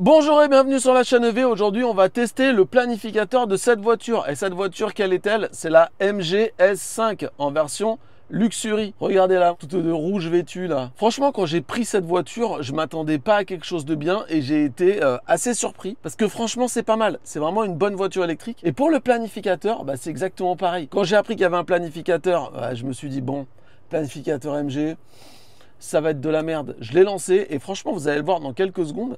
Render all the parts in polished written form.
Bonjour et bienvenue sur la chaîne EV. Aujourd'hui, on va tester le planificateur de cette voiture. Et cette voiture, quelle est-elle? C'est la MG S5 en version Luxury. Regardez là, toute de rouge vêtue là. Franchement, quand j'ai pris cette voiture, je m'attendais pas à quelque chose de bien et j'ai été assez surpris parce que franchement, c'est pas mal. C'est vraiment une bonne voiture électrique. Et pour le planificateur, c'est exactement pareil. Quand j'ai appris qu'il y avait un planificateur, je me suis dit bon, planificateur MG, ça va être de la merde. Je l'ai lancé et franchement, vous allez le voir dans quelques secondes.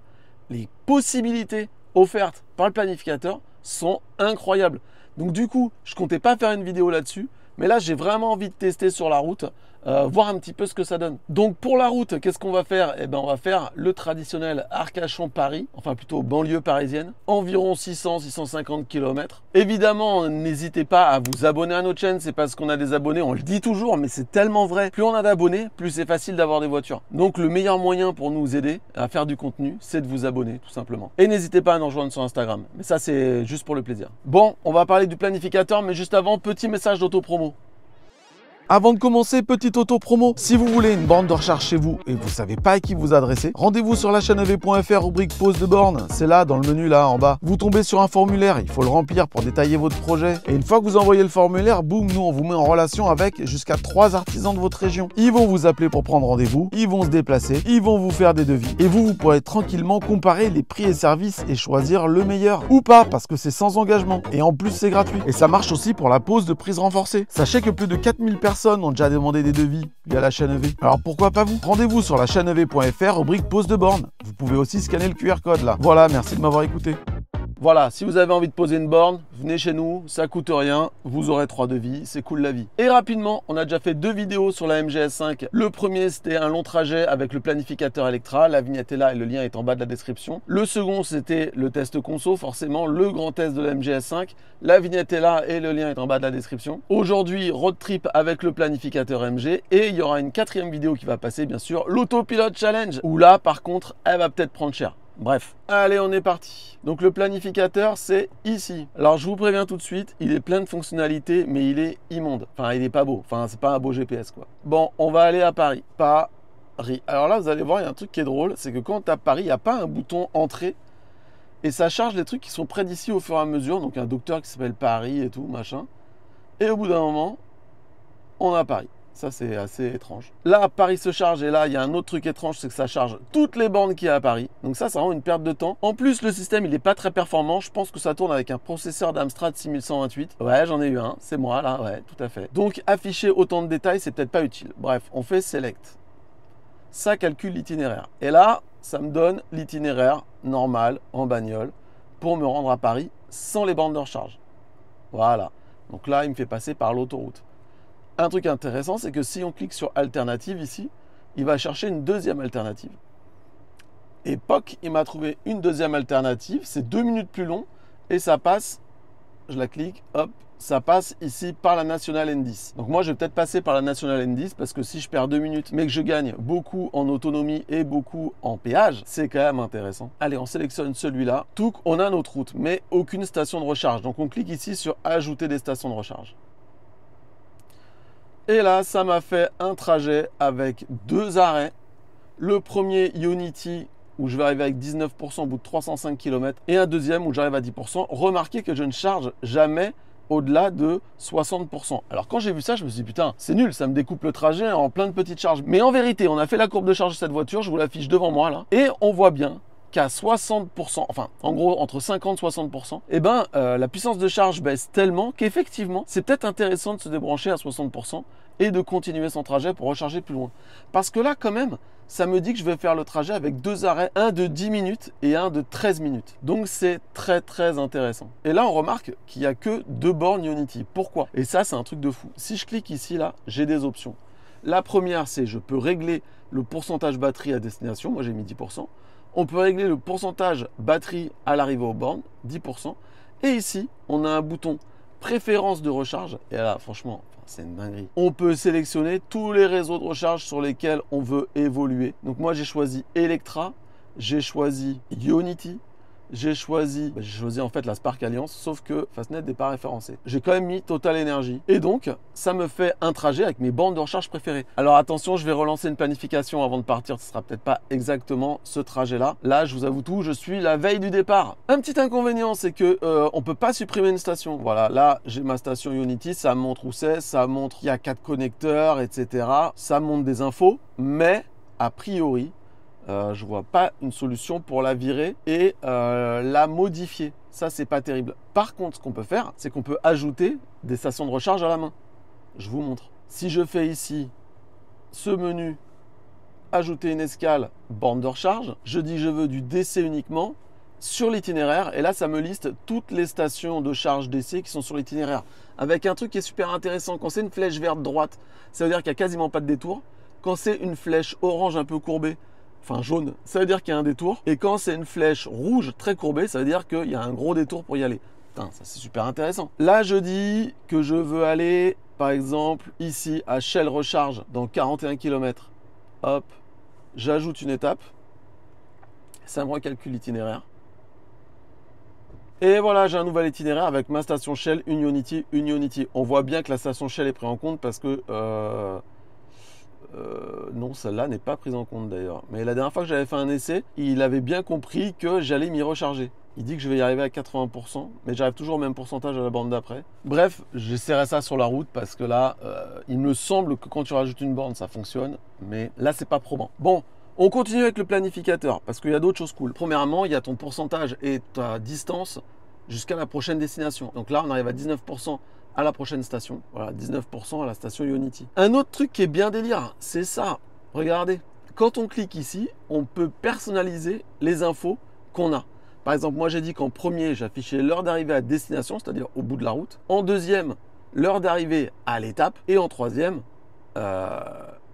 Les possibilités offertes par le planificateur sont incroyables. Donc du coup, je comptais pas faire une vidéo là-dessus, mais là j'ai vraiment envie de tester sur la route, voir un petit peu ce que ça donne. Donc pour la route, qu'est-ce qu'on va faire? On va faire le traditionnel Arcachon-Paris, enfin plutôt banlieue parisienne, environ 600-650 km. Évidemment, n'hésitez pas à vous abonner à notre chaîne, c'est parce qu'on a des abonnés, on le dit toujours, mais c'est tellement vrai. Plus on a d'abonnés, plus c'est facile d'avoir des voitures. Donc le meilleur moyen pour nous aider à faire du contenu, c'est de vous abonner tout simplement. Et n'hésitez pas à nous rejoindre sur Instagram, mais ça c'est juste pour le plaisir. Bon, on va parler du planificateur, mais juste avant, petit message d'auto-promo. Avant de commencer, petite auto-promo. Si vous voulez une borne de recharge chez vous et vous savez pas à qui vous adresser, rendez-vous sur la chaîne ev.fr, rubrique pose de borne. C'est là, dans le menu là en bas. Vous tombez sur un formulaire, il faut le remplir pour détailler votre projet. Et une fois que vous envoyez le formulaire, boum, nous on vous met en relation avec jusqu'à 3 artisans de votre région. Ils vont vous appeler pour prendre rendez-vous, ils vont se déplacer, ils vont vous faire des devis. Et vous pourrez tranquillement comparer les prix et services et choisir le meilleur. Ou pas, parce que c'est sans engagement. Et en plus, c'est gratuit. Et ça marche aussi pour la pose de prise renforcée. Sachez que plus de 4000 personnes ont déjà demandé des devis via la chaîne EV. Alors pourquoi pas vous? Rendez-vous sur la chaîne ev.fr, rubrique pose de borne. Vous pouvez aussi scanner le QR code là. Voilà, merci de m'avoir écouté. Voilà, si vous avez envie de poser une borne, venez chez nous, ça coûte rien, vous aurez 3 devis, c'est cool la vie. Et rapidement, on a déjà fait 2 vidéos sur la MG S5. Le premier, c'était un long trajet avec le planificateur Electra, la vignette est là et le lien est en bas de la description. Le second, c'était le test conso, forcément, le grand test de la MG S5. La vignette est là et le lien est en bas de la description. Aujourd'hui, road trip avec le planificateur MG et il y aura une 4e vidéo qui va passer, bien sûr, l'Autopilote Challenge, où là, par contre, elle va peut-être prendre cher. Bref, allez, on est parti. Donc le planificateur, c'est ici. Alors je vous préviens tout de suite, il est plein de fonctionnalités, mais il est immonde. Enfin, il est pas beau. Enfin, c'est pas un beau GPS quoi. Bon, on va aller à Paris. Paris. Alors là, vous allez voir, il y a un truc qui est drôle, c'est que quand on tape Paris, il n'y a pas un bouton entrée. Et ça charge les trucs qui sont près d'ici au fur et à mesure. Donc un docteur qui s'appelle Paris et tout, machin. Et au bout d'un moment, on a Paris. Ça, c'est assez étrange. Là, Paris se charge et là, il y a un autre truc étrange, c'est que ça charge toutes les bornes qu'il y a à Paris. Donc ça, c'est vraiment une perte de temps. En plus, le système, il n'est pas très performant. Je pense que ça tourne avec un processeur d'Amstrad 6128. Ouais, j'en ai eu un. C'est moi, là. Ouais, tout à fait. Donc, afficher autant de détails, c'est peut-être pas utile. Bref, on fait Select. Ça calcule l'itinéraire. Et là, ça me donne l'itinéraire normal en bagnole pour me rendre à Paris sans les bornes de recharge. Voilà. Donc là, il me fait passer par l'autoroute. Un truc intéressant, c'est que si on clique sur alternative ici, il va chercher une deuxième alternative. Et POC, il m'a trouvé une deuxième alternative, c'est 2 minutes plus long et ça passe, je la clique, hop, ça passe ici par la nationale N10. Donc moi, je vais peut-être passer par la nationale N10 parce que si je perds 2 minutes, mais que je gagne beaucoup en autonomie et beaucoup en péage, c'est quand même intéressant. Allez, on sélectionne celui-là. Tout, on a notre route, mais aucune station de recharge. Donc on clique ici sur ajouter des stations de recharge. Et là, ça m'a fait un trajet avec 2 arrêts. Le premier, Unity, où je vais arriver avec 19% au bout de 305 km. Et un deuxième où j'arrive à 10%. Remarquez que je ne charge jamais au-delà de 60%. Alors quand j'ai vu ça, je me suis dit putain, c'est nul, ça me découpe le trajet en plein de petites charges. Mais en vérité, on a fait la courbe de charge de cette voiture, je vous l'affiche devant moi là. Et on voit bien qu'à 60%, enfin en gros entre 50 et 60%, la puissance de charge baisse tellement qu'effectivement c'est peut-être intéressant de se débrancher à 60% et de continuer son trajet pour recharger plus loin. Parce que là quand même, ça me dit que je vais faire le trajet avec 2 arrêts, un de 10 minutes et un de 13 minutes. Donc c'est très très intéressant. Et là on remarque qu'il n'y a que 2 bornes Unity. Pourquoi? Et ça c'est un truc de fou. Si je clique ici là, j'ai des options. La première c'est je peux régler le pourcentage batterie à destination, moi j'ai mis 10%. On peut régler le pourcentage batterie à l'arrivée aux bornes, 10%. Et ici, on a un bouton préférence de recharge. Et là, franchement, c'est une dinguerie. On peut sélectionner tous les réseaux de recharge sur lesquels on veut évoluer. Donc moi, j'ai choisi Electra, j'ai choisi Unity, j'ai choisi en fait la Spark Alliance, sauf que Fastnet n'est pas référencé. J'ai quand même mis Total Energy. Et donc, ça me fait un trajet avec mes bornes de recharge préférées. Alors attention, je vais relancer une planification avant de partir. Ce sera peut-être pas exactement ce trajet-là. Là, je vous avoue tout, je suis la veille du départ. Un petit inconvénient, c'est que on peut pas supprimer une station. Voilà, là, j'ai ma station Ionity, ça me montre où c'est, ça montre qu'il y a 4 connecteurs, etc. Ça montre des infos, mais a priori, je vois pas une solution pour la virer et la modifier. Ça, c'est pas terrible. Par contre, ce qu'on peut faire, c'est qu'on peut ajouter des stations de recharge à la main. Je vous montre. Si je fais ici ce menu, ajouter une escale, borne de recharge, je dis je veux du DC uniquement sur l'itinéraire et là, ça me liste toutes les stations de charge DC qui sont sur l'itinéraire. Avec un truc qui est super intéressant, quand c'est une flèche verte droite, ça veut dire qu'il n'y a quasiment pas de détour. Quand c'est une flèche orange un peu courbée, enfin jaune, ça veut dire qu'il y a un détour. Et quand c'est une flèche rouge très courbée, ça veut dire qu'il y a un gros détour pour y aller. Putain, ça c'est super intéressant. Là, je dis que je veux aller, par exemple, ici à Shell Recharge dans 41 km. Hop, j'ajoute une étape. Ça me recalcule l'itinéraire. Et voilà, j'ai un nouvel itinéraire avec ma station Shell, une Ionity. On voit bien que la station Shell est prise en compte parce que... non, celle-là n'est pas prise en compte d'ailleurs. Mais la dernière fois que j'avais fait un essai, il avait bien compris que j'allais m'y recharger. Il dit que je vais y arriver à 80%, mais j'arrive toujours au même pourcentage à la borne d'après. Bref, j'essaierai ça sur la route parce que là, il me semble que quand tu rajoutes une borne, ça fonctionne. Mais là, c'est pas probant. Bon, on continue avec le planificateur parce qu'il y a d'autres choses cool. Premièrement, il y a ton pourcentage et ta distance jusqu'à la prochaine destination. Donc là, on arrive à 19% à la prochaine station. Voilà, 19% à la station Ionity. Un autre truc qui est bien délire, c'est ça. Regardez, quand on clique ici, on peut personnaliser les infos qu'on a. Par exemple, moi j'ai dit qu'en premier, j'affichais l'heure d'arrivée à destination, c'est-à-dire au bout de la route. En deuxième, l'heure d'arrivée à l'étape. Et en troisième,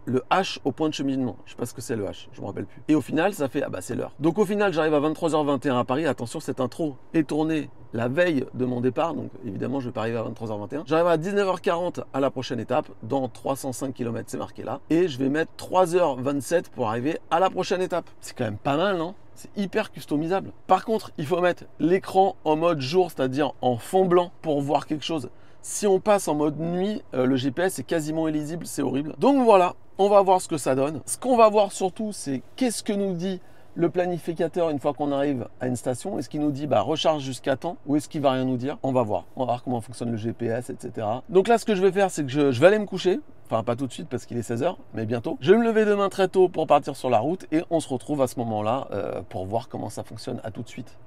le H au point de cheminement. Je ne sais pas ce que c'est le H, je ne me rappelle plus. Et au final, ça fait, ah bah c'est l'heure. Donc au final, j'arrive à 23h21 à Paris. Attention, cette intro est tournée la veille de mon départ. Donc évidemment, je ne vais pas arriver à 23h21. J'arrive à 19h40 à la prochaine étape, dans 305 km, c'est marqué là. Et je vais mettre 3h27 pour arriver à la prochaine étape. C'est quand même pas mal, non ? C'est hyper customisable. Par contre, il faut mettre l'écran en mode jour, c'est-à-dire en fond blanc pour voir quelque chose. Si on passe en mode nuit, le GPS est quasiment illisible, c'est horrible. Donc voilà, on va voir ce que ça donne. Ce qu'on va voir surtout, c'est qu'est-ce que nous dit le planificateur une fois qu'on arrive à une station. Est-ce qu'il nous dit recharge jusqu'à temps ou est-ce qu'il va rien nous dire? On va voir comment fonctionne le GPS, etc. Donc là, ce que je vais faire, c'est que je vais aller me coucher. Enfin, pas tout de suite parce qu'il est 16h, mais bientôt. Je vais me lever demain très tôt pour partir sur la route et on se retrouve à ce moment-là pour voir comment ça fonctionne. À tout de suite.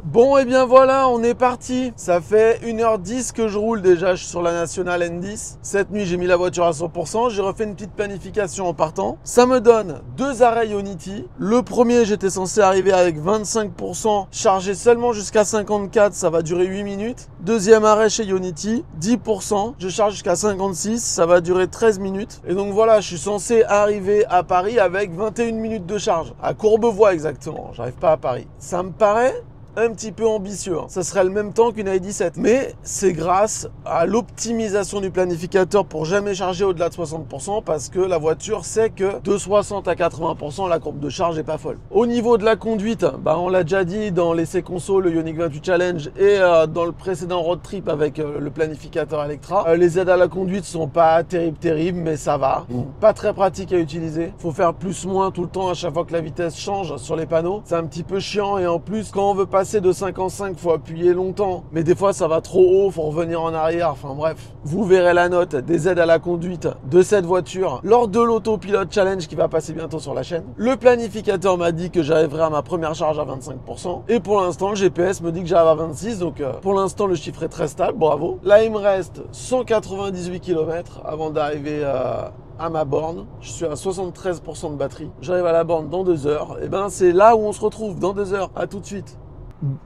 Bon, et bien voilà, on est parti. Ça fait 1h10 que je roule déjà, je suis sur la nationale N10. Cette nuit, j'ai mis la voiture à 100%. J'ai refait une petite planification en partant. Ça me donne 2 arrêts Ionity. Le premier, j'étais censé arriver avec 25% chargé seulement jusqu'à 54. Ça va durer 8 minutes. Deuxième arrêt chez Ionity, 10%. Je charge jusqu'à 56. Ça va durer 13 minutes. Et donc voilà, je suis censé arriver à Paris avec 21 minutes de charge. À Courbevoie exactement. J'arrive pas à Paris. Ça me paraît un petit peu ambitieux. Ça serait le même temps qu'une i17. Mais c'est grâce à l'optimisation du planificateur pour jamais charger au-delà de 60% parce que la voiture sait que de 60 à 80%, la courbe de charge est pas folle. Au niveau de la conduite, on l'a déjà dit dans l'essai conso, le Ioniq 28 Challenge et dans le précédent road trip avec le planificateur Electra. Les aides à la conduite sont pas terribles, mais ça va. Pas très pratique à utiliser. Faut faire plus-moins tout le temps à chaque fois que la vitesse change sur les panneaux. C'est un petit peu chiant et en plus, quand on veut passer de 5 en 5, faut appuyer longtemps. Mais des fois, ça va trop haut, faut revenir en arrière. Enfin bref, vous verrez la note des aides à la conduite de cette voiture lors de l'Autopilote Challenge qui va passer bientôt sur la chaîne. Le planificateur m'a dit que j'arriverai à ma première charge à 25%. Et pour l'instant, le GPS me dit que j'arrive à 26. Donc pour l'instant, le chiffre est très stable. Bravo. Là, il me reste 198 km avant d'arriver à ma borne. Je suis à 73% de batterie. J'arrive à la borne dans 2 heures. Et c'est là où on se retrouve dans 2 heures. À tout de suite.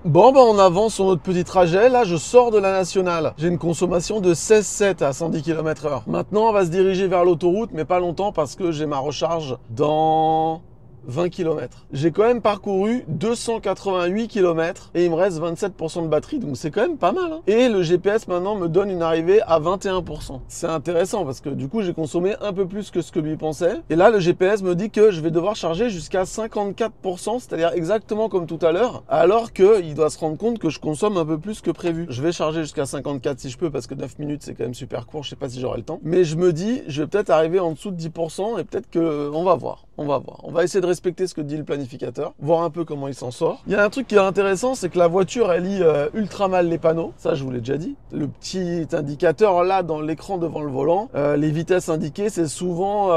Bon, on avance sur notre petit trajet. Là, je sors de la nationale. J'ai une consommation de 16,7 à 110 km/h. Maintenant, on va se diriger vers l'autoroute, mais pas longtemps parce que j'ai ma recharge dans 20 km. J'ai quand même parcouru 288 km et il me reste 27% de batterie, donc c'est quand même pas mal. Hein. Et le GPS maintenant me donne une arrivée à 21%. C'est intéressant parce que du coup j'ai consommé un peu plus que ce que lui pensait. Et là le GPS me dit que je vais devoir charger jusqu'à 54%, c'est-à-dire exactement comme tout à l'heure, alors qu'il doit se rendre compte que je consomme un peu plus que prévu. Je vais charger jusqu'à 54 si je peux parce que 9 minutes c'est quand même super court, je sais pas si j'aurai le temps. Mais je me dis, je vais peut-être arriver en dessous de 10% et peut-être que on va voir. On va voir. On va essayer de respecter ce que dit le planificateur, voir un peu comment il s'en sort. Il y a un truc qui est intéressant, c'est que la voiture, elle lit ultra mal les panneaux. Ça, je vous l'ai déjà dit. Le petit indicateur là dans l'écran devant le volant, les vitesses indiquées, c'est souvent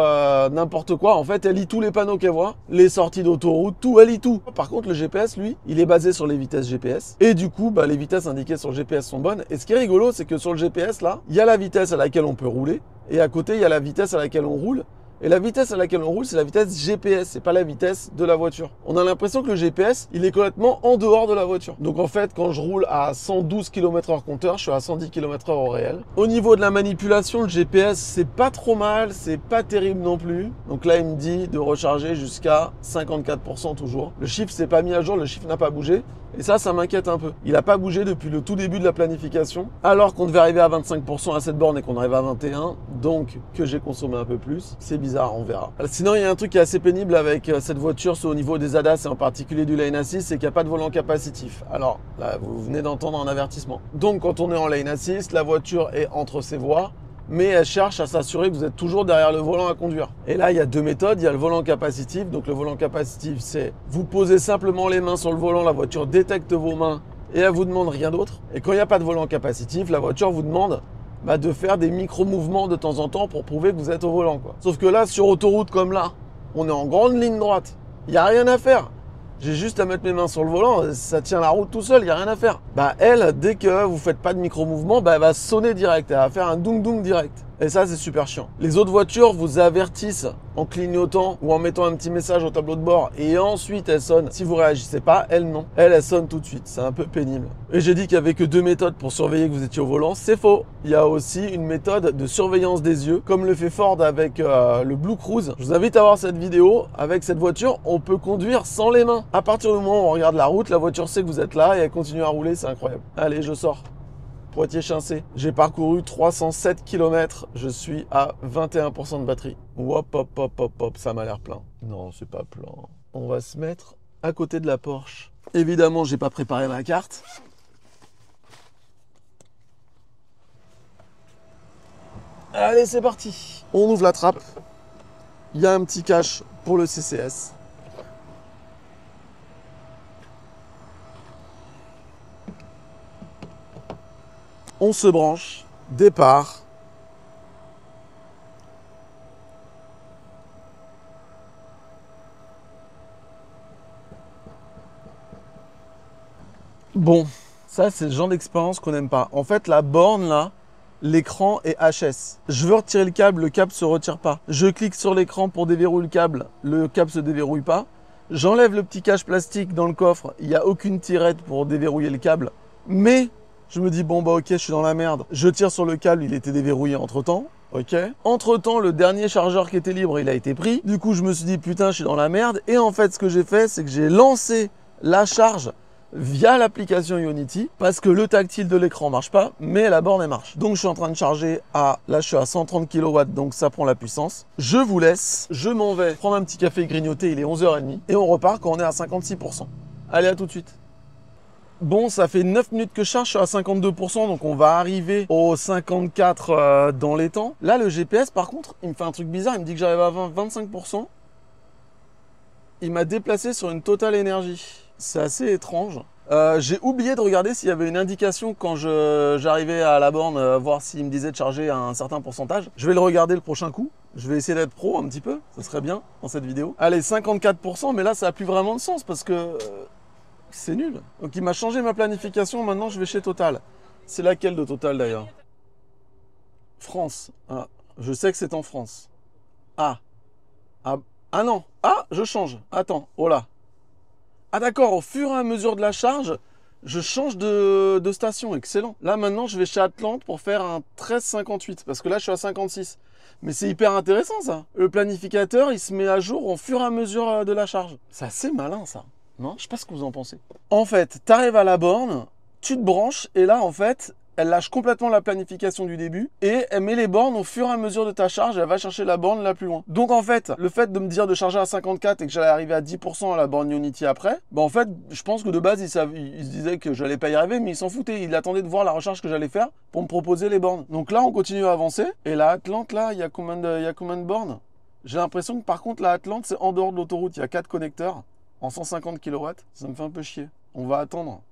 n'importe quoi. En fait, elle lit tous les panneaux qu'elle voit, les sorties d'autoroute, tout, elle lit tout. Par contre, le GPS, lui, il est basé sur les vitesses GPS. Et du coup, les vitesses indiquées sur le GPS sont bonnes. Et ce qui est rigolo, c'est que sur le GPS, là, il y a la vitesse à laquelle on peut rouler. Et à côté, il y a la vitesse à laquelle on roule. Et la vitesse à laquelle on roule, c'est la vitesse GPS, c'est pas la vitesse de la voiture. On a l'impression que le GPS, il est complètement en dehors de la voiture. Donc en fait, quand je roule à 112 km/h compteur, je suis à 110 km/h au réel. Au niveau de la manipulation, le GPS, c'est pas trop mal, c'est pas terrible non plus. Donc là, il me dit de recharger jusqu'à 54% toujours. Le chiffre s'est pas mis à jour, le chiffre n'a pas bougé. Et ça m'inquiète un peu. Il n'a pas bougé depuis le tout début de la planification, alors qu'on devait arriver à 25% à cette borne et qu'on arrive à 21%, donc que j'ai consommé un peu plus. C'est bizarre, on verra. Sinon, il y a un truc qui est assez pénible avec cette voiture, c'est au niveau des ADAS et en particulier du lane assist, c'est qu'il n'y a pas de volant capacitif. Alors, là, vous venez d'entendre un avertissement. Donc, quand on est en lane assist, la voiture est entre ses voies, mais elle cherche à s'assurer que vous êtes toujours derrière le volant à conduire. Et là, il y a deux méthodes. Il y a le volant capacitif. Donc le volant capacitif, c'est vous posez simplement les mains sur le volant, la voiture détecte vos mains et elle vous demande rien d'autre. Et quand il n'y a pas de volant capacitif, la voiture vous demande de faire des micro-mouvements de temps en temps pour prouver que vous êtes au volant, quoi. Sauf que là, sur autoroute comme là, on est en grande ligne droite. Il n'y a rien à faire. J'ai juste à mettre mes mains sur le volant, ça tient la route tout seul, il n'y a rien à faire. Elle, dès que vous faites pas de micro-mouvement, elle va sonner direct, elle va faire un doung-doung direct. Et ça, c'est super chiant. Les autres voitures vous avertissent en clignotant ou en mettant un petit message au tableau de bord et ensuite elles sonnent. Si vous réagissez pas, elles non. Elles sonnent tout de suite. C'est un peu pénible. Et j'ai dit qu'il n'y avait que deux méthodes pour surveiller que vous étiez au volant. C'est faux. Il y a aussi une méthode de surveillance des yeux, comme le fait Ford avec le Blue Cruise. Je vous invite à voir cette vidéo. Avec cette voiture, on peut conduire sans les mains. À partir du moment où on regarde la route, la voiture sait que vous êtes là et elle continue à rouler. C'est incroyable. Allez, je sors. Poitiers-Chincé. J'ai parcouru 307 km. Je suis à 21% de batterie. Hop, hop, hop, hop, hop. Ça m'a l'air plein. Non, c'est pas plein. On va se mettre à côté de la Porsche. Évidemment, j'ai pas préparé ma carte. Allez, c'est parti. On ouvre la trappe. Il y a un petit cache pour le CCS. On se branche, départ. Bon, ça c'est le genre d'expérience qu'on n'aime pas. En fait, la borne là, l'écran est HS. Je veux retirer le câble se retire pas. Je clique sur l'écran pour déverrouiller le câble se déverrouille pas. J'enlève le petit cache plastique dans le coffre, il n'y a aucune tirette pour déverrouiller le câble. Mais je me dis, bon ok, je suis dans la merde. Je tire sur le câble, il était déverrouillé entre temps. Ok. Entre temps, le dernier chargeur qui était libre, il a été pris. Du coup, je me suis dit, putain, je suis dans la merde. Et en fait, ce que j'ai fait, c'est que j'ai lancé la charge via l'application Ionity parce que le tactile de l'écran marche pas, mais la borne elle marche. Donc je suis en train de charger là je suis à 130 kW, donc ça prend la puissance. Je vous laisse, je m'en vais prendre un petit café grignoter, il est 11h30 et on repart quand on est à 56%. Allez, à tout de suite. Bon, ça fait 9 minutes que je charge, je suis à 52%, donc on va arriver aux 54 dans les temps. Là, le GPS, par contre, il me fait un truc bizarre, il me dit que j'arrive à 25%. Il m'a déplacé sur une Total Energy. C'est assez étrange. J'ai oublié de regarder s'il y avait une indication quand j'arrivais à la borne, voir s'il me disait de charger à un certain pourcentage. Je vais le regarder le prochain coup. Je vais essayer d'être pro un petit peu, ça serait bien dans cette vidéo. Allez, 54%, mais là, ça n'a plus vraiment de sens parce que... c'est nul. Donc il m'a changé ma planification, maintenant je vais chez Total. C'est laquelle de Total d'ailleurs? France. Ah, je sais que c'est en France. Ah. Ah non. Ah, je change. Attends, oh là. Ah d'accord, au fur et à mesure de la charge, Je change de station, excellent. Là maintenant je vais chez Atlante pour faire un 13,58 parce que là je suis à 56. Mais c'est hyper intéressant ça. Le planificateur il se met à jour au fur et à mesure de la charge. C'est assez malin ça. Non, je sais pas ce que vous en pensez. En fait, tu arrives à la borne, tu te branches et là en fait elle lâche complètement la planification du début et elle met les bornes au fur et à mesure de ta charge et elle va chercher la borne la plus loin. Donc en fait, le fait de me dire de charger à 54 et que j'allais arriver à 10% à la borne Ionity après, bah en fait, je pense que de base, il se disait que j'allais pas y arriver, mais il s'en foutait. Il attendait de voir la recharge que j'allais faire pour me proposer les bornes. Donc là, on continue à avancer. Et la Atlante, là, il y a combien de bornes? J'ai l'impression que par contre, la Atlante, c'est en dehors de l'autoroute. Il y a 4 connecteurs en 150 kW. Ça me fait un peu chier. On va attendre.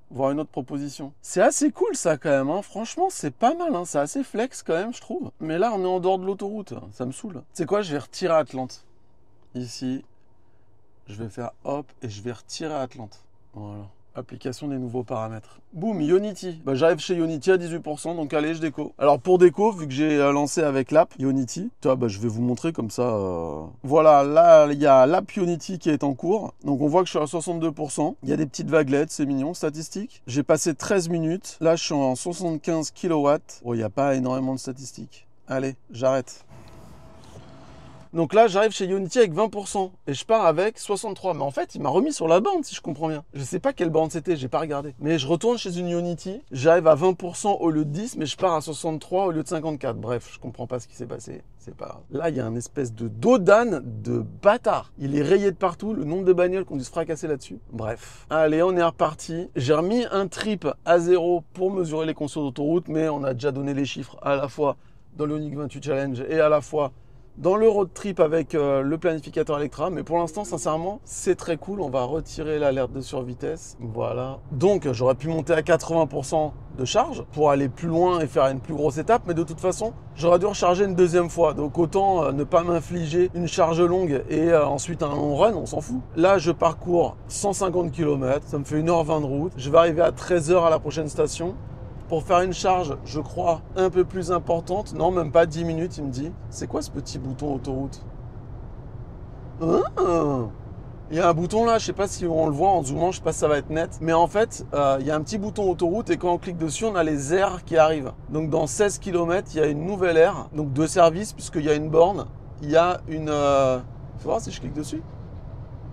Voir une autre proposition. C'est assez cool ça quand même, hein. Franchement c'est pas mal, hein. C'est assez flex quand même je trouve. Mais là on est en dehors de l'autoroute, ça me saoule. Tu sais quoi, je vais retirer Atlante. Ici, je vais faire hop et je vais retirer Atlante. Voilà. Application des nouveaux paramètres. Boum, Ionity. Bah, j'arrive chez Ionity à 18%, donc allez, je déco. Alors pour déco, vu que j'ai lancé avec l'app Ionity, bah, je vais vous montrer comme ça. Voilà, là, il y a l'app Ionity qui est en cours. Donc on voit que je suis à 62%. Il y a des petites vaguelettes, c'est mignon, statistiques. J'ai passé 13 minutes. Là, je suis en 75 kW. Oh, il n'y a pas énormément de statistiques. Allez, j'arrête. Donc là, j'arrive chez Ionity avec 20% et je pars avec 63. Mais en fait, il m'a remis sur la borne, si je comprends bien. Je sais pas quelle borne c'était, j'ai pas regardé. Mais je retourne chez une Ionity, j'arrive à 20% au lieu de 10, mais je pars à 63 au lieu de 54. Bref, je comprends pas ce qui s'est passé. C'est pas grave. Là, il y a un espèce de dos d'âne de bâtard. Il est rayé de partout, le nombre de bagnoles qu'on dû se fracasser là-dessus. Bref. Allez, on est reparti. J'ai remis un trip à 0 pour mesurer les consos d'autoroute, mais on a déjà donné les chiffres à la fois dans l'Ioniq 28 Challenge et à la fois dans le road trip avec le planificateur Electra. Mais pour l'instant, sincèrement, c'est très cool. On va retirer l'alerte de survitesse. Voilà. Donc, j'aurais pu monter à 80% de charge pour aller plus loin et faire une plus grosse étape. Mais de toute façon, j'aurais dû recharger une deuxième fois. Donc, autant ne pas m'infliger une charge longue et ensuite un long run, on s'en fout. Là, je parcours 150 km. Ça me fait 1h20 de route. Je vais arriver à 13h à la prochaine station. Pour faire une charge, je crois, un peu plus importante. Non, même pas 10 minutes, il me dit. C'est quoi ce petit bouton autoroute? Il y a un bouton là, je sais pas si on le voit en zoomant, je sais pas si ça va être net. Mais en fait, il y a un petit bouton autoroute et quand on clique dessus, on a les aires qui arrivent. Donc dans 16 km, il y a une nouvelle aire, donc de service, puisqu'il y a une borne. Il y a une... Faut voir si je clique dessus.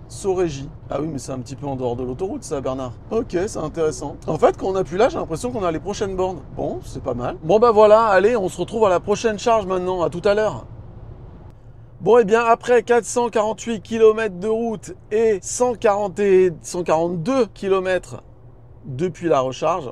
Sorégie. Ah oui, mais c'est un petit peu en dehors de l'autoroute, ça, Bernard. Ok, c'est intéressant. En fait, quand on appuie là, j'ai l'impression qu'on a les prochaines bornes. Bon, c'est pas mal. Bon, bah voilà, allez, on se retrouve à la prochaine charge maintenant. À tout à l'heure. Bon, et bien, après 448 km de route et 142 km depuis la recharge,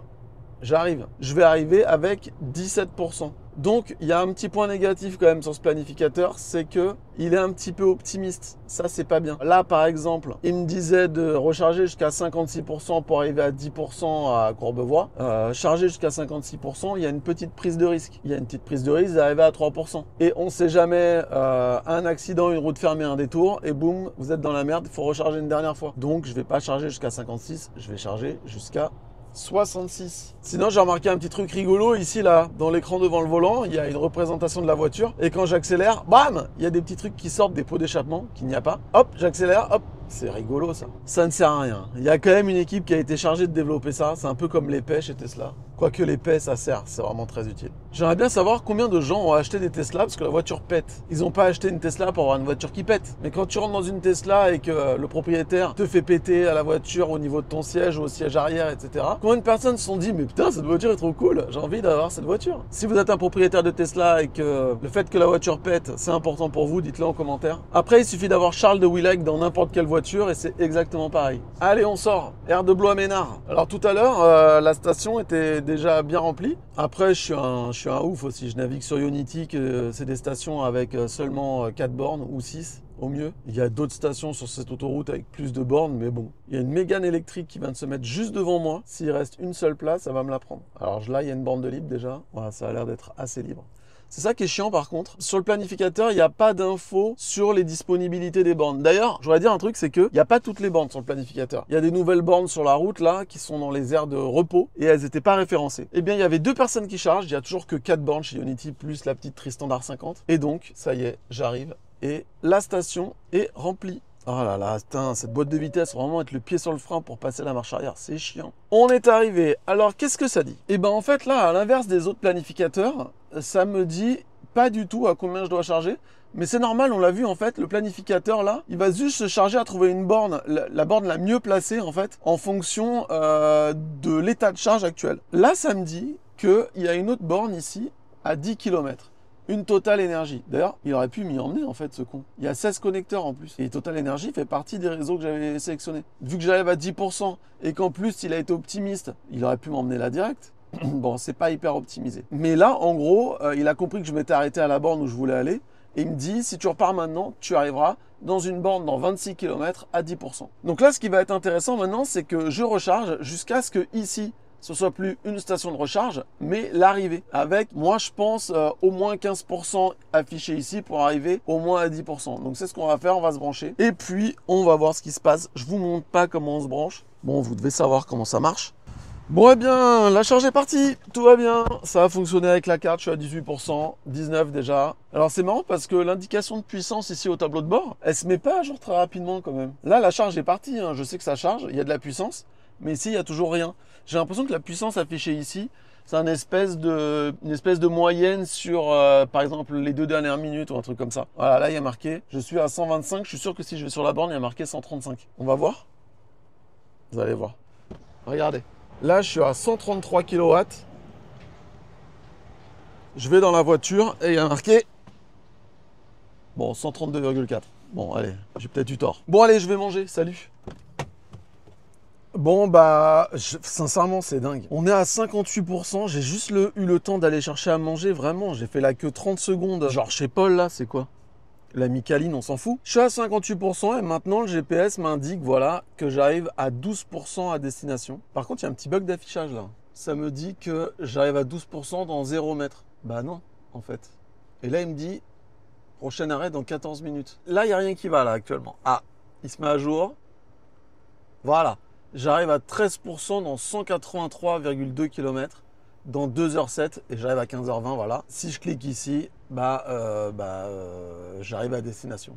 j'arrive. Je vais arriver avec 17%. Donc, il y a un petit point négatif quand même sur ce planificateur, c'est que il est un petit peu optimiste. Ça, c'est pas bien. Là, par exemple, il me disait de recharger jusqu'à 56% pour arriver à 10% à Courbevoie. Charger jusqu'à 56%, il y a une petite prise de risque. Il y a une petite prise de risque d'arriver à 3%. Et on ne sait jamais, un accident, une route fermée, un détour, et boum, vous êtes dans la merde, il faut recharger une dernière fois. Donc, je vais pas charger jusqu'à 56, je vais charger jusqu'à 66. Sinon, j'ai remarqué un petit truc rigolo ici, là, dans l'écran devant le volant, il y a une représentation de la voiture. Et quand j'accélère, bam, il y a des petits trucs qui sortent des pots d'échappement qu'il n'y a pas. Hop, j'accélère, hop. C'est rigolo ça. Ça ne sert à rien. Il y a quand même une équipe qui a été chargée de développer ça. C'est un peu comme l'épée chez Tesla. Quoique l'épée, ça sert. C'est vraiment très utile. J'aimerais bien savoir combien de gens ont acheté des Tesla parce que la voiture pète. Ils n'ont pas acheté une Tesla pour avoir une voiture qui pète. Mais quand tu rentres dans une Tesla et que le propriétaire te fait péter à la voiture au niveau de ton siège ou au siège arrière, etc. Combien de personnes se sont dit mais putain cette voiture est trop cool, j'ai envie d'avoir cette voiture. Si vous êtes un propriétaire de Tesla et que le fait que la voiture pète, c'est important pour vous, dites-le en commentaire. Après, il suffit d'avoir Charles de Willeg dans n'importe quelle voiture et c'est exactement pareil. Allez, on sort. Air de Blois à Ménard. Alors tout à l'heure, la station était déjà bien remplie. Après, je suis un ouf aussi. Je navigue sur Ionity, c'est des stations avec seulement 4 bornes ou 6 au mieux. Il y a d'autres stations sur cette autoroute avec plus de bornes, mais bon. Il y a une Mégane électrique qui vient de se mettre juste devant moi. S'il reste une seule place, ça va me la prendre. Alors là, il y a une borne de libre déjà. Voilà, ça a l'air d'être assez libre. C'est ça qui est chiant par contre. Sur le planificateur, il n'y a pas d'infos sur les disponibilités des bornes. D'ailleurs, je voudrais dire un truc, c'est qu'il n'y a pas toutes les bornes sur le planificateur. Il y a des nouvelles bornes sur la route là, qui sont dans les aires de repos et elles n'étaient pas référencées. Eh bien, il y avait 2 personnes qui chargent. Il n'y a toujours que 4 bornes chez Ionity, plus la petite Tristan d'Ar 50. Et donc, ça y est, j'arrive. Et la station est remplie. Oh là là, putain, cette boîte de vitesse, vraiment être le pied sur le frein pour passer la marche arrière, c'est chiant. On est arrivé. Alors, qu'est-ce que ça dit? Eh ben, en fait, là, à l'inverse des autres planificateurs, ça me dit pas du tout à combien je dois charger. Mais c'est normal, on l'a vu, en fait, le planificateur, là, il va juste se charger à trouver une borne, la borne la mieux placée, en fait, en fonction de l'état de charge actuel. Là, ça me dit qu'il y a une autre borne ici, à 10 km. Une Total Energy. D'ailleurs, il aurait pu m'y emmener en fait ce con. Il y a 16 connecteurs en plus. Et Total Energy fait partie des réseaux que j'avais sélectionnés. Vu que j'arrive à 10% et qu'en plus il a été optimiste, il aurait pu m'emmener là direct. Bon, c'est pas hyper optimisé. Mais là, en gros, il a compris que je m'étais arrêté à la borne où je voulais aller. Et il me dit, si tu repars maintenant, tu arriveras dans une borne dans 26 km à 10%. Donc là, ce qui va être intéressant maintenant, c'est que je recharge jusqu'à ce que ici, ce soit plus une station de recharge, mais l'arrivée. Avec, moi, je pense, au moins 15% affiché ici pour arriver au moins à 10%. Donc, c'est ce qu'on va faire. On va se brancher. Et puis, on va voir ce qui se passe. Je vous montre pas comment on se branche. Bon, vous devez savoir comment ça marche. Bon, eh bien, la charge est partie. Tout va bien. Ça a fonctionné avec la carte. Je suis à 18%, 19% déjà. Alors, c'est marrant parce que l'indication de puissance ici au tableau de bord, elle se met pas à jour très rapidement quand même. Là, la charge est partie. Hein. Je sais que ça charge. Il y a de la puissance. Mais ici, il n'y a toujours rien. J'ai l'impression que la puissance affichée ici, c'est une espèce de moyenne sur, par exemple, les 2 dernières minutes ou un truc comme ça. Voilà, là, il y a marqué, je suis à 125. Je suis sûr que si je vais sur la borne, il y a marqué 135. On va voir. Vous allez voir. Regardez. Là, je suis à 133 kW. Je vais dans la voiture et il y a marqué... Bon, 132,4. Bon, allez, j'ai peut-être eu tort. Bon, allez, je vais manger. Salut. Bon, bah, sincèrement, c'est dingue. On est à 58%. J'ai juste eu le temps d'aller chercher à manger. Vraiment, j'ai fait la queue 30 secondes. Genre chez Paul, là, c'est quoi? La Micaline, on s'en fout. Je suis à 58% et maintenant, le GPS m'indique, voilà, que j'arrive à 12% à destination. Par contre, il y a un petit bug d'affichage, là. Ça me dit que j'arrive à 12% dans 0 mètres. Bah non, en fait. Et là, il me dit, prochain arrêt dans 14 minutes. Là, il n'y a rien qui va, là, actuellement. Ah, il se met à jour. Voilà. J'arrive à 13% dans 183,2 km dans 2h07 et j'arrive à 15h20, voilà. Si je clique ici, j'arrive à destination.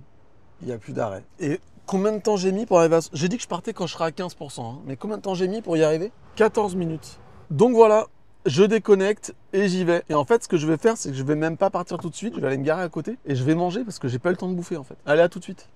Il n'y a plus d'arrêt. Et combien de temps j'ai mis pour arriver à... J'ai dit que je partais quand je serai à 15%, hein, mais combien de temps j'ai mis pour y arriver? 14 minutes. Donc voilà, je déconnecte et j'y vais. Et en fait, ce que je vais faire, c'est que je vais même pas partir tout de suite. Je vais aller me garer à côté et je vais manger parce que j'ai pas eu le temps de bouffer en fait. Allez, à tout de suite.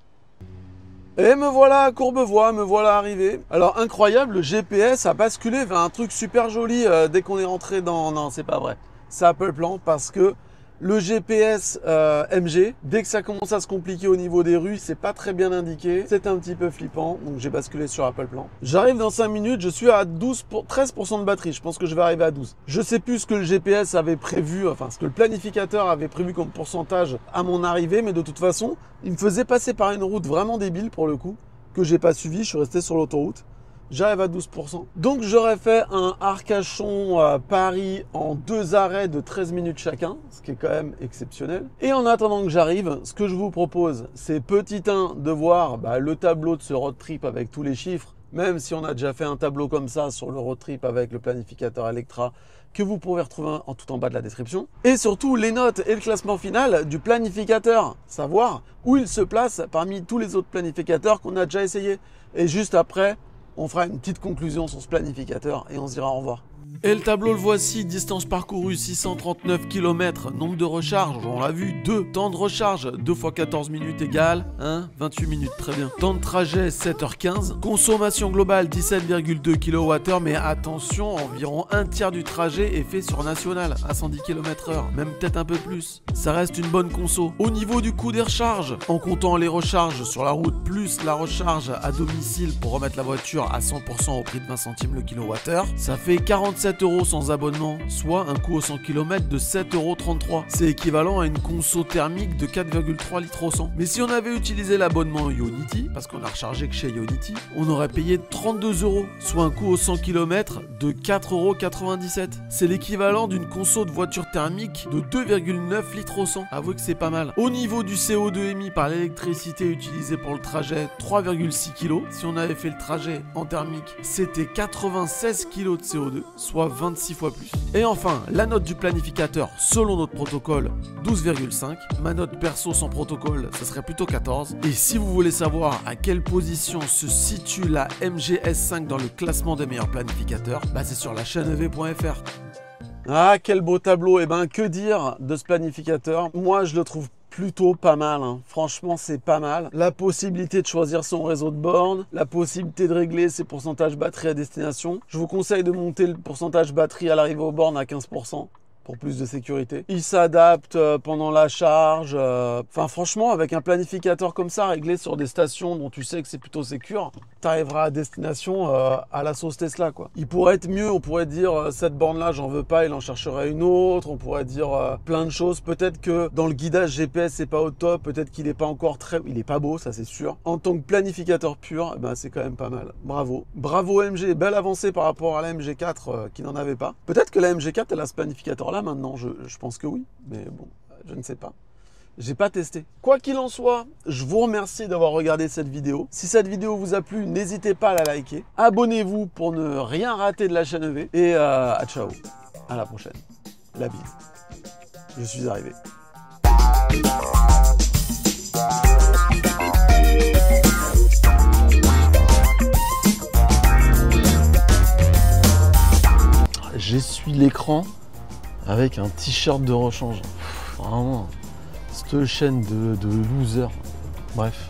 Et me voilà à Courbevoie, me voilà arrivé. Alors incroyable, le GPS a basculé vers un truc super joli dès qu'on est rentré dans... Non, c'est pas vrai. C'est Apple Plan parce que le GPS MG, dès que ça commence à se compliquer au niveau des rues, c'est pas très bien indiqué. C'est un petit peu flippant, donc j'ai basculé sur Apple Plan. J'arrive dans 5 minutes, je suis à 13% de batterie. Je pense que je vais arriver à 12. Je sais plus ce que le GPS avait prévu, enfin ce que le planificateur avait prévu comme pourcentage à mon arrivée, mais de toute façon, il me faisait passer par une route vraiment débile pour le coup, que j'ai pas suivi, je suis resté sur l'autoroute. J'arrive à 12%. Donc j'aurais fait un Arcachon-Paris en 2 arrêts de 13 minutes chacun, ce qui est quand même exceptionnel. Et en attendant que j'arrive, ce que je vous propose, c'est petit 1 de voir le tableau de ce road trip avec tous les chiffres, même si on a déjà fait un tableau comme ça sur le road trip avec le planificateur Electra, que vous pourrez retrouver tout en bas de la description. Et surtout les notes et le classement final du planificateur, savoir où il se place parmi tous les autres planificateurs qu'on a déjà essayé. Et juste après, on fera une petite conclusion sur ce planificateur et on se dira au revoir. Et le tableau le voici, distance parcourue 639 km, nombre de recharges, on l'a vu, 2. Temps de recharge, 2 x 14 minutes égale, 28 minutes, très bien. Temps de trajet, 7h15. Consommation globale, 17,2 kWh, mais attention, environ un tiers du trajet est fait sur national, à 110 km/h, même peut-être un peu plus. Ça reste une bonne conso. Au niveau du coût des recharges, en comptant les recharges sur la route, plus la recharge à domicile pour remettre la voiture à 100% au prix de 20 centimes le kWh, ça fait 47 € sans abonnement, soit un coût au 100 km de 7,33 €. C'est équivalent à une conso thermique de 4,3 litres au 100. Mais si on avait utilisé l'abonnement Ionity, parce qu'on a rechargé que chez Ionity, on aurait payé 32 €, soit un coût au 100 km de 4,97 €. C'est l'équivalent d'une conso de voiture thermique de 2,9 litres au 100. Avouez que c'est pas mal. Au niveau du CO2 émis par l'électricité utilisée pour le trajet, 3,6 kg. Si on avait fait le trajet en thermique, c'était 96 kg de CO2, soit 26 fois plus. Et enfin, la note du planificateur selon notre protocole, 12,5. Ma note perso sans protocole, ça serait plutôt 14. Et si vous voulez savoir à quelle position se situe la MG S5 dans le classement des meilleurs planificateurs, bah c'est sur la chaîne EV.fr. Ah, quel beau tableau. Et ben, que dire de ce planificateur? Moi, je le trouve plutôt pas mal, hein. Franchement, c'est pas mal. La possibilité de choisir son réseau de bornes, la possibilité de régler ses pourcentages batterie à destination. Je vous conseille de monter le pourcentage batterie à l'arrivée aux bornes à 15%. Pour plus de sécurité. Il s'adapte pendant la charge. Enfin, franchement, avec un planificateur comme ça, réglé sur des stations dont tu sais que c'est plutôt sécure, tu arriveras à destination à la sauce Tesla, quoi. Il pourrait être mieux, on pourrait dire cette borne-là, j'en veux pas, il en chercherait une autre. On pourrait dire plein de choses. Peut-être que dans le guidage GPS, c'est pas au top. Peut-être qu'il est pas encore très... Il est pas beau, ça c'est sûr. En tant que planificateur pur, ben, c'est quand même pas mal. Bravo. Bravo MG, belle avancée par rapport à la MG4 qui n'en avait pas. Peut-être que la MG4, elle a ce planificateur-là maintenant, je pense que oui, mais bon, je ne sais pas. J'ai pas testé. Quoi qu'il en soit, je vous remercie d'avoir regardé cette vidéo. Si cette vidéo vous a plu, n'hésitez pas à la liker. Abonnez-vous pour ne rien rater de la chaîne EV. Et à ciao, à la prochaine. La bise. Je suis arrivé. J'essuie l'écran avec un t-shirt de rechange. Vraiment, cette chaîne de losers. Bref.